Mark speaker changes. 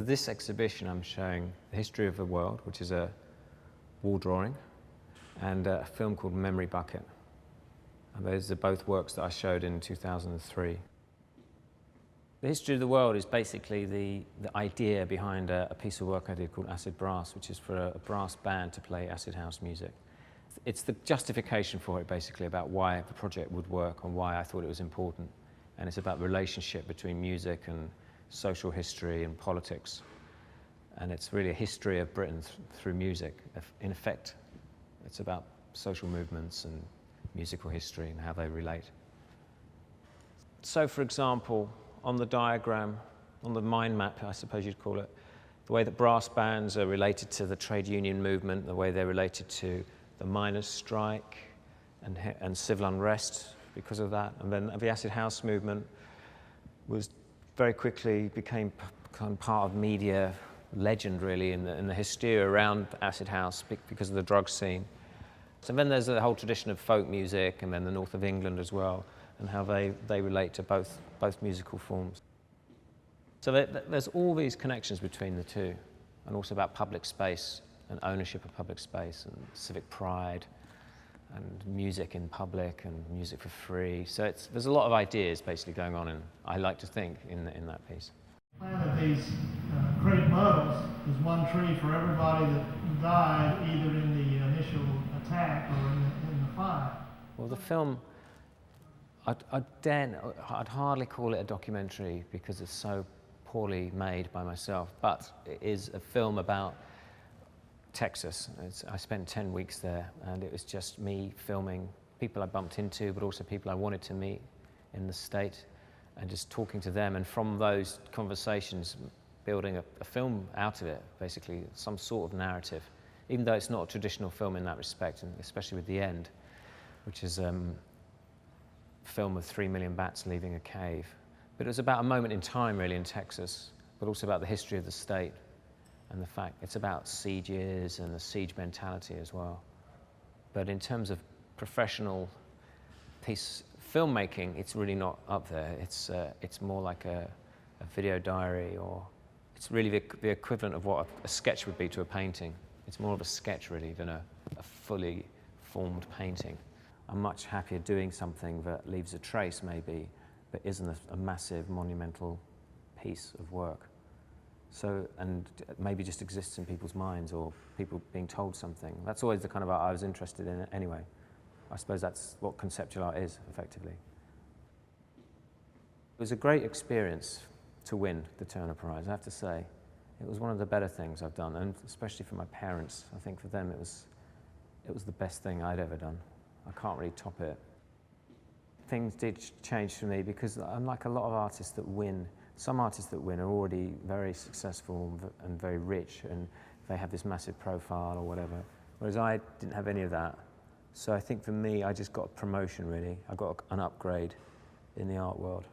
Speaker 1: this exhibition I'm showing The History of the World, which is a wall drawing, and a film called Memory Bucket. And those are both works that I showed in 2003. The History of the World is basically the idea behind a piece of work I did called Acid Brass, which is for a brass band to play acid house music. It's the justification for it, basically, about why the project would work and why I thought it was important. And it's about the relationship between music and social history and politics. And it's really a history of Britain through music. In effect, it's about social movements and musical history and how they relate. So, for example, on the diagram, on the mind map, I suppose you'd call it, the way that brass bands are related to the trade union movement, the way they're related to the miners' strike and civil unrest because of that. And then the acid house movement was very quickly became kind of part of media legend, really, in the hysteria around acid house because of the drug scene. So then there's the whole tradition of folk music, and then the north of England as well, and how they relate to both musical forms. So there's all these connections between the two, and also about public space and ownership of public space and civic pride and music in public and music for free. So there's a lot of ideas basically going on, and I like to think in that piece.
Speaker 2: The plan of these crepe myrtles is one tree for everybody that died either in the initial attack or in the fire.
Speaker 1: Well, the film, I'd hardly call it a documentary because it's so poorly made by myself, but it is a film about Texas. I spent 10 weeks there, and it was just me filming people I bumped into, but also people I wanted to meet in the state, and just talking to them, and from those conversations building a film out of it, basically some sort of narrative, even though it's not a traditional film in that respect, and especially with the end, which is a film of 3 million bats leaving a cave. But it was about a moment in time, really, in Texas, but also about the history of the state, and the fact it's about sieges and the siege mentality as well. But in terms of professional piece filmmaking, it's really not up there. It's more like a video diary, or it's really the equivalent of what a sketch would be to a painting. It's more of a sketch, really, than a fully formed painting. I'm much happier doing something that leaves a trace, maybe, but isn't a massive, monumental piece of work. So, and maybe just exists in people's minds, or people being told something. That's always the kind of art I was interested in anyway. I suppose that's what conceptual art is, effectively. It was a great experience to win the Turner Prize, I have to say. It was one of the better things I've done, and especially for my parents. I think for them it was the best thing I'd ever done. I can't really top it. Things did change for me because, unlike a lot of artists that win, some artists that win are already very successful and very rich, and they have this massive profile or whatever, whereas I didn't have any of that. So I think for me, I just got a promotion, really. I got an upgrade in the art world.